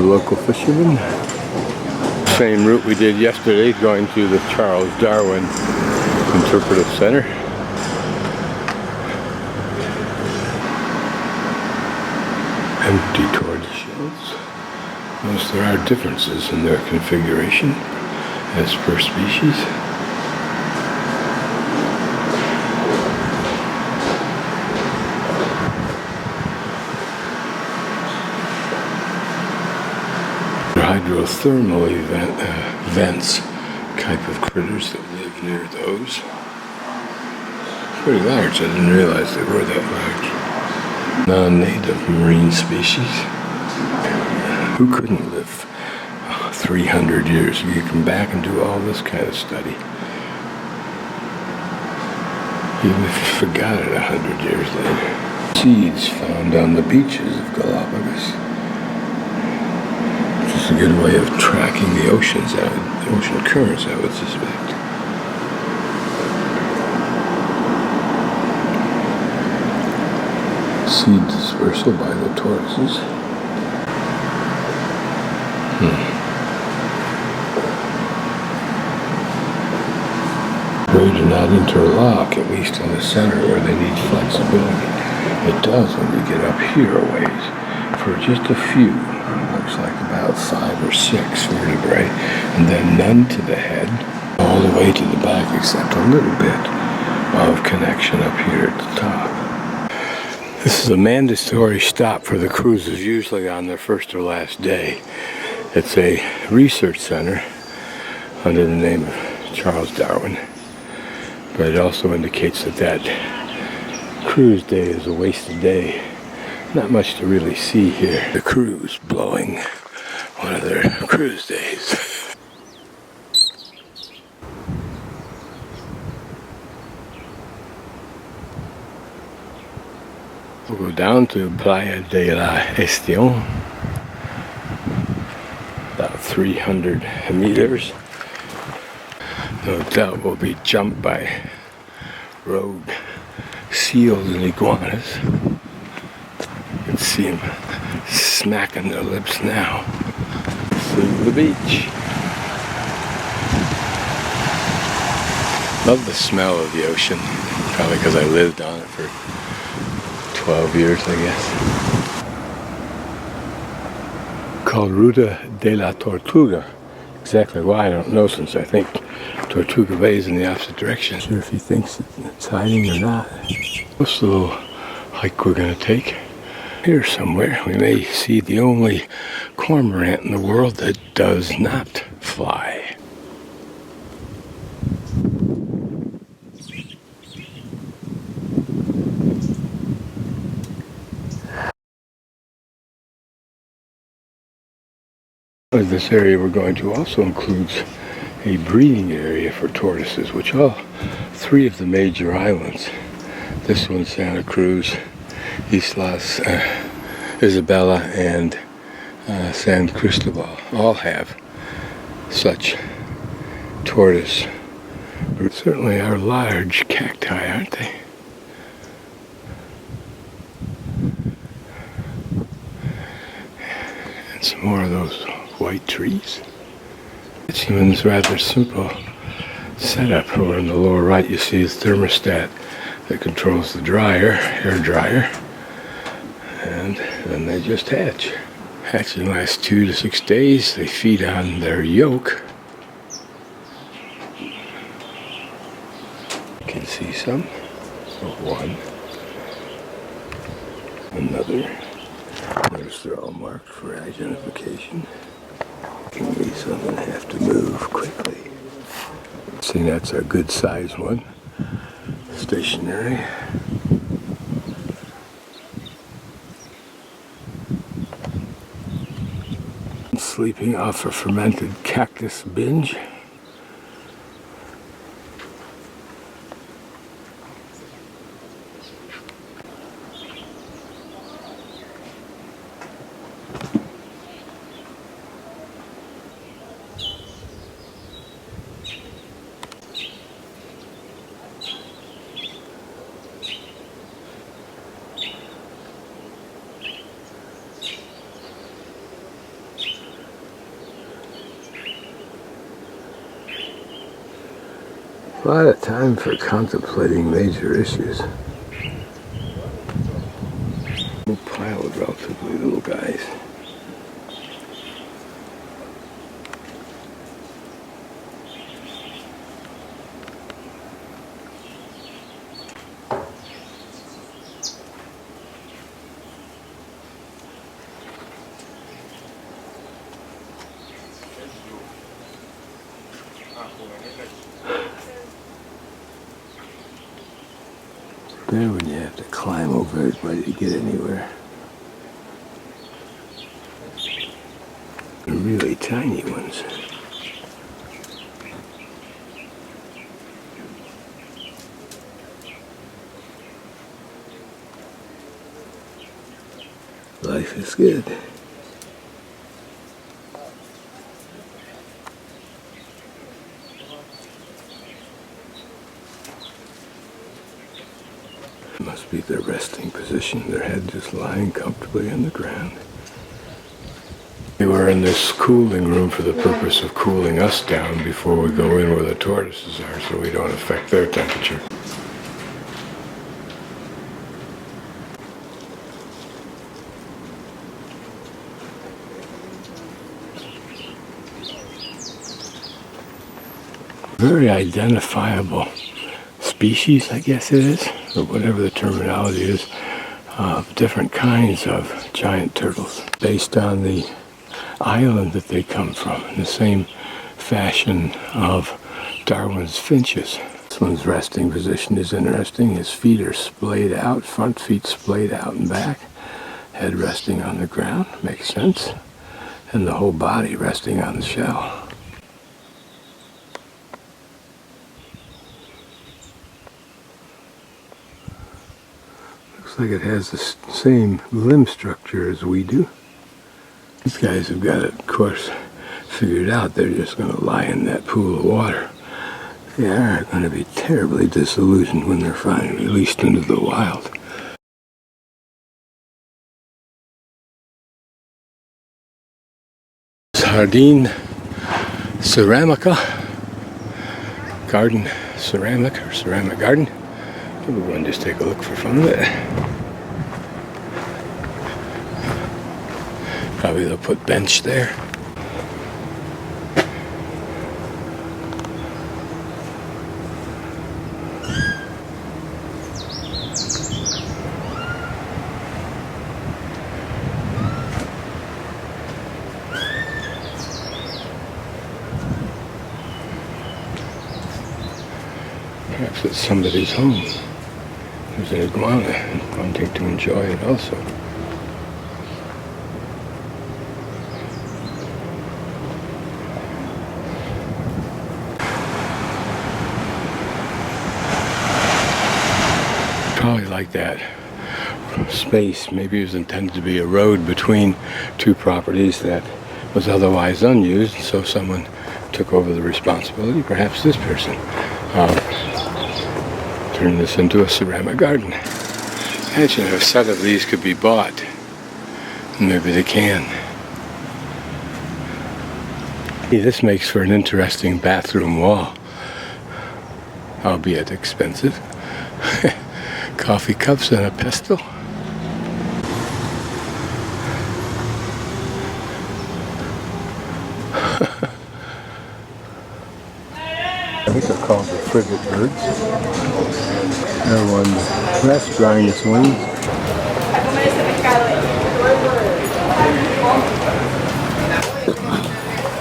local fishermen. Same route we did yesterday, going to the Darwin Interpretative Center. Empty tortoise shells. Notice there are differences in their configuration as per species. Hydrothermal vents type of critters that live near those. Pretty large, I didn't realize they were that large. Non-native marine species. Who couldn't live 300 years? You come back and do all this kind of study. Even if you forgot it 100 years later. Seeds found on the beaches of Galapagos. It's a good way of tracking the oceans out, the ocean currents, I would suspect. Seed dispersal by the tortoises. They do not interlock, at least in the center where they need flexibility. It does when you get up here a ways, for just a few. Looks like about 5 or 6 vertebrae, and then none to the head, all the way to the back except a little bit of connection up here at the top. This is a mandatory stop for the cruises, usually on their first or last day. It's a research center under the name of Charles Darwin, but it also indicates that cruise day is a wasted day. Not much to really see here. The crew's blowing one of their cruise days. We'll go down to Playa de la Estión, about 300 meters. No doubt we'll be jumped by rogue seals and iguanas. You can see them smacking their lips now. See the beach. Love the smell of the ocean. Probably because I lived on it for 12 years, I guess. Called Ruta de la Tortuga. Exactly why, I don't know, since I think Tortuga Bay is in the opposite direction. Not sure if he thinks it's hiding or not. This little hike we're going to take. Here somewhere we may see the only cormorant in the world that does not fly. This area we're going to also includes a breeding area for tortoises, which all 3 of the major islands, this one, Santa Cruz, Islas Isabela, and San Cristobal, all have such tortoise. Certainly are large cacti, aren't they? And some more of those white trees. It seems rather simple setup. Over in the lower right you see a thermostat that controls the hair dryer, and then they just hatch. Hatching lasts 2 to 6 days. They feed on their yolk. You can see some of one, another. Notice they're all marked for identification. So I'm going to have to move quickly. See, that's a good size one. Stationary. Sleeping off a fermented cactus binge. A lot of time for contemplating major issues. A pile of relatively little guys. There when you have to climb over everybody to get anywhere. The really tiny ones. Life is good. Must be their resting position, their head just lying comfortably on the ground. We were in this cooling room for the purpose of cooling us down before we go in where the tortoises are, so we don't affect their temperature. Very identifiable species, I guess it is, or whatever the terminology is, of different kinds of giant turtles based on the island that they come from, in the same fashion of Darwin's finches. This one's resting position is interesting. His feet are splayed out, front feet splayed out and back, head resting on the ground, makes sense, and the whole body resting on the shell. Looks like it has the same limb structure as we do. These guys have got it, of course, figured out. They're just going to lie in that pool of water. They are going to be terribly disillusioned when they're finally released into the wild. Jardin Cedramica, garden ceramic or ceramic garden. We'll go and just take a look for fun of it. Probably they'll put bench there. Perhaps it's somebody's home. There's an iguana wanting to enjoy it also. Probably like that space. Maybe it was intended to be a road between two properties that was otherwise unused, so someone took over the responsibility, perhaps this person, turn this into a ceramic garden. Imagine if a set of these could be bought. Maybe they can. Hey, this makes for an interesting bathroom wall, albeit expensive. Coffee cups and a pestle. These are called the frigate birds. That one rest drying its wings.